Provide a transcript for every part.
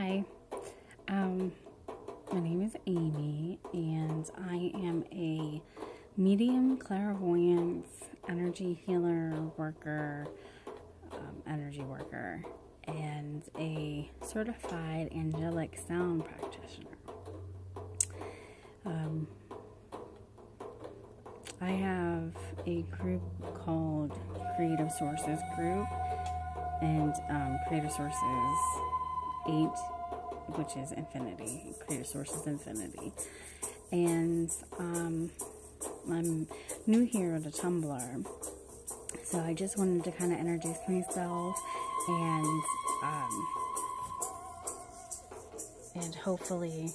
Hi, um, my name is Amy, and I am a medium clairvoyance energy healer worker, energy worker, and a certified angelic sound practitioner. I have a group called Creative Sources Group, and Creative Sources 8, which is Infinity, Creative Sources Infinity. And I'm new here at the Tumbler, so I just wanted to kind of introduce myself and hopefully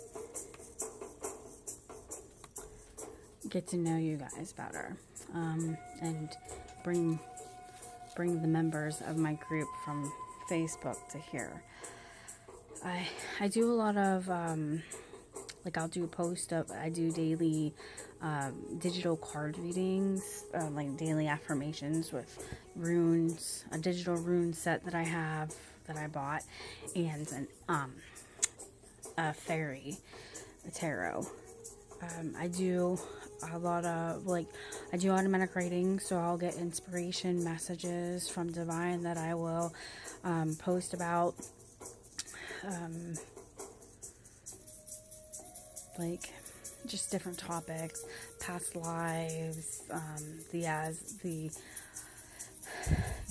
get to know you guys better, and bring the members of my group from Facebook to here. I do a lot of I'll do I do daily digital card readings, like daily affirmations with runes, a digital rune set that I bought, and a fairy tarot. I do a lot of I do automatic writing, so I'll get inspiration messages from Divine that I will post about, just different topics, past lives,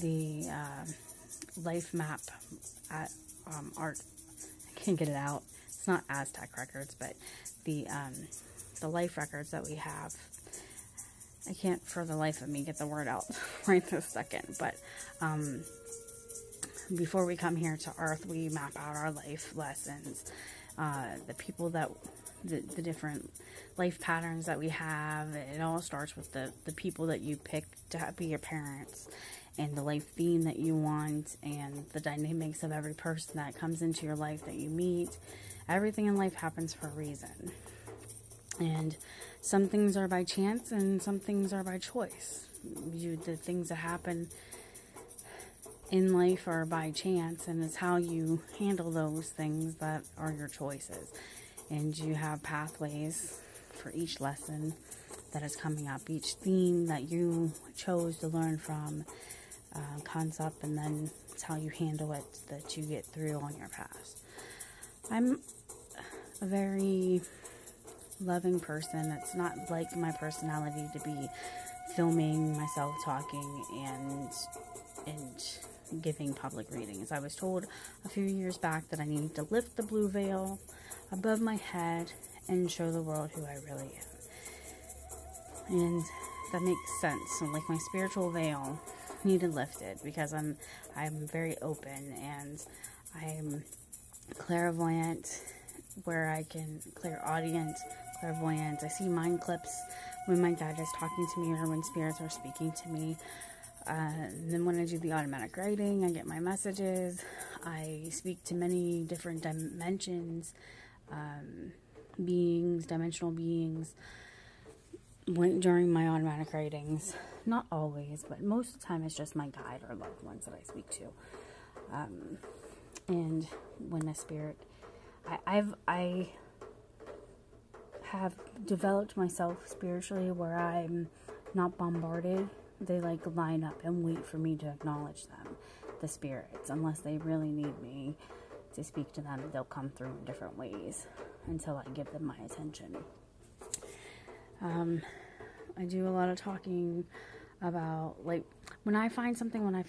the life map at art. I can't get it out. It's not Aztec records, but the life records that we have. I can't for the life of me get the word out right this second, but before we come here to Earth, we map out our life lessons, the people that, the different life patterns that we have. It all starts with the people that you pick to be your parents, and the life theme that you want, and the dynamics of every person that comes into your life that you meet. Everything in life happens for a reason. And some things are by chance and some things are by choice. The things that happen in life are by chance, and it's how you handle those things that are your choices. And you have pathways for each lesson that is coming up, each theme that you chose to learn from comes up, and then it's how you handle it that you get through on your past. I'm a very loving person. It's not like my personality to be filming myself talking and giving public readings. I was told a few years back that I needed to lift the blue veil above my head and show the world who I really am. And that makes sense. So, like, my spiritual veil needed lifted because I'm very open, and I'm clairvoyant, where I can clairaudient, clairvoyant. I see mind clips when my dad is talking to me or when spirits are speaking to me. And then when I do the automatic writing, I get my messages. I speak to many different dimensions, dimensional beings during my automatic writings. Not always, but most of the time it's just my guide or loved ones that I speak to. And when a spirit, I have developed myself spiritually where I'm not bombarded. They line up and wait for me to acknowledge them, the spirits. Unless they really need me to speak to them, they'll come through in different ways until I give them my attention. I do a lot of talking about, when I find something, when I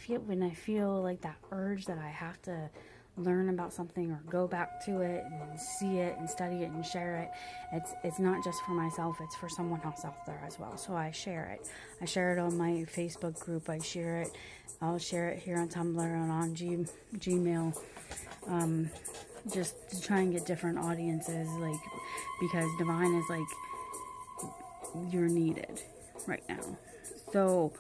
feel like that urge that I have to learn about something or go back to it and see it and study it and share it. It's not just for myself, it's for someone else out there as well. So I share it. I share it on my Facebook group. I'll share it here on Tumblr and on Gmail, just to try and get different audiences, because Divine is you're needed right now. So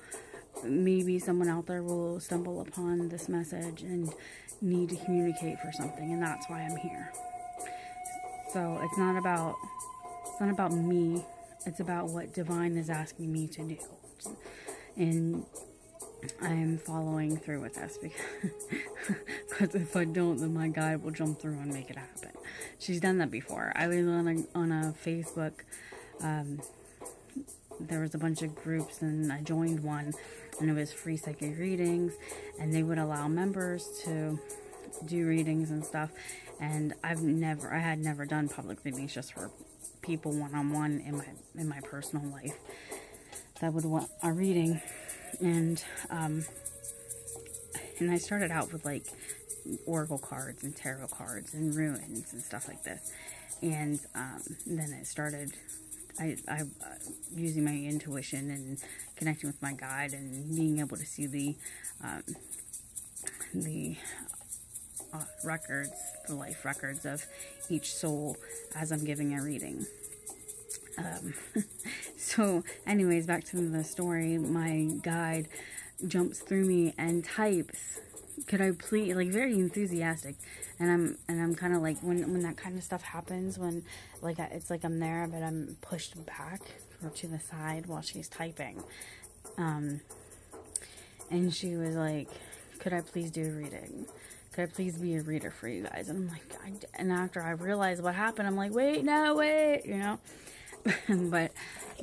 maybe someone out there will stumble upon this message and need to communicate for something, and that's why I'm here. So it's not about me, it's about what Divine is asking me to do. And I'm following through with this because Because if I don't, then my guide will jump through and make it happen. She's done that before. I was on a Facebook, there was a bunch of groups, and I joined one, and it was free psychic readings, and they would allow members to do readings and stuff. And I had never done public readings, just for people one-on-one in my personal life that would want a reading. And I started out with like oracle cards and tarot cards and runes and stuff like this. And then it started, I using my intuition and connecting with my guide and being able to see the records, the life records of each soul as I'm giving a reading. So anyways, back to the story. My guide jumps through me and types, could I please, like very enthusiastic, and I'm kind of like, when that kind of stuff happens, when like it's like I'm there but I'm pushed back or to the side while she's typing, and she was like, could I please do a reading? Could I please be a reader for you guys? And I'm like, and after I realized what happened, I'm like, wait, you know. But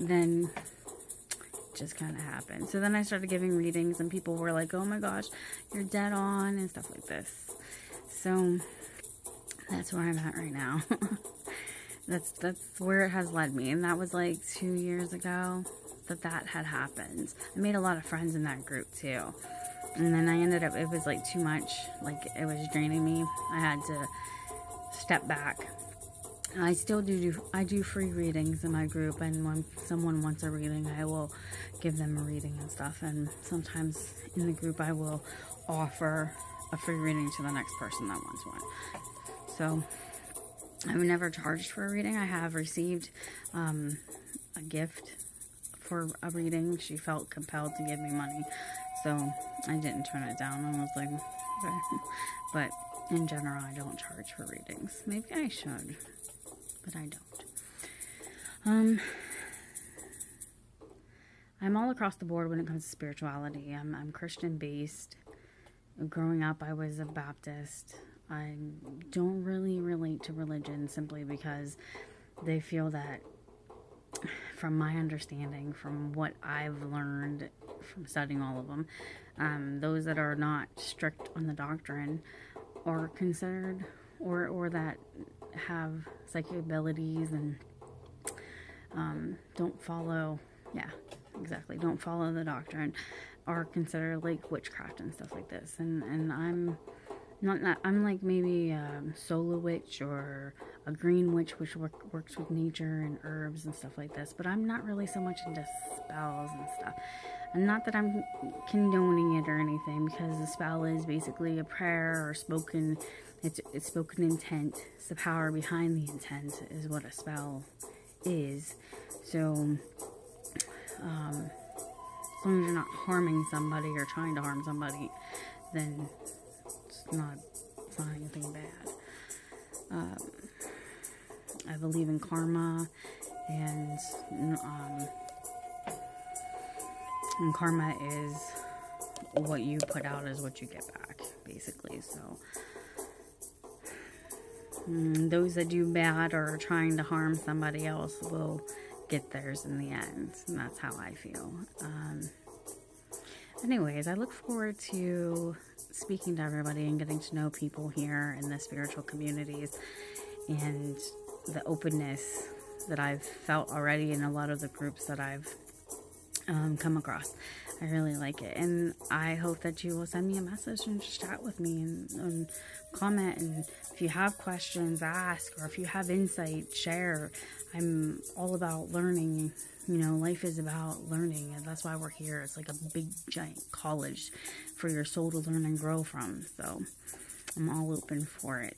then it just kind of happened. So then I started giving readings, and people were like, oh my gosh, you're dead on, and stuff like this. So that's where I'm at right now. that's where it has led me. And that was like 2 years ago that had happened. I made a lot of friends in that group too. And then I ended up, it was like too much, like it was draining me. I had to step back. I still do free readings in my group, and when someone wants a reading, I will give them a reading and stuff. And sometimes in the group, I will offer a free reading to the next person that wants one. So I've never charged for a reading. I have received a gift for a reading. She felt compelled to give me money, so I didn't turn it down. I was like, okay. But in general, I don't charge for readings. Maybe I should, but I don't. I'm all across the board when it comes to spirituality. I'm Christian based. Growing up, I was a Baptist. I don't really relate to religion simply because they feel that, from my understanding, from what I've learned from studying all of them, those that are not strict on the doctrine are considered, or that have psychic abilities and don't follow the doctrine, are considered like witchcraft and stuff like this. And I'm not I'm like maybe a solar witch or a green witch, which works with nature and herbs and stuff like this, but I'm not really so much into spells and stuff. And not that I'm condoning it or anything, because a spell is basically a prayer or spoken, it's spoken intent. It's the power behind the intent is what a spell is. So as long as you're not harming somebody or trying to harm somebody, then it's not anything bad. I believe in karma, and karma is what you put out is what you get back, basically. So those that do bad or are trying to harm somebody else will get theirs in the end, and that's how I feel. Anyways, I look forward to speaking to everybody and getting to know people here in the spiritual communities, and the openness that I've felt already in a lot of the groups that I've come across. I really like it, and I hope that you will send me a message and just chat with me and comment. And if you have questions, ask, or if you have insight, share. I'm all about learning. You know, life is about learning, and that's why we're here. It's like a big giant college for your soul to learn and grow from. So I'm all open for it.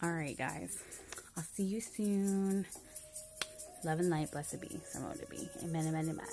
All right, guys, I'll see you soon. Love and light, blessed be, so to be. Amen, amen, amen.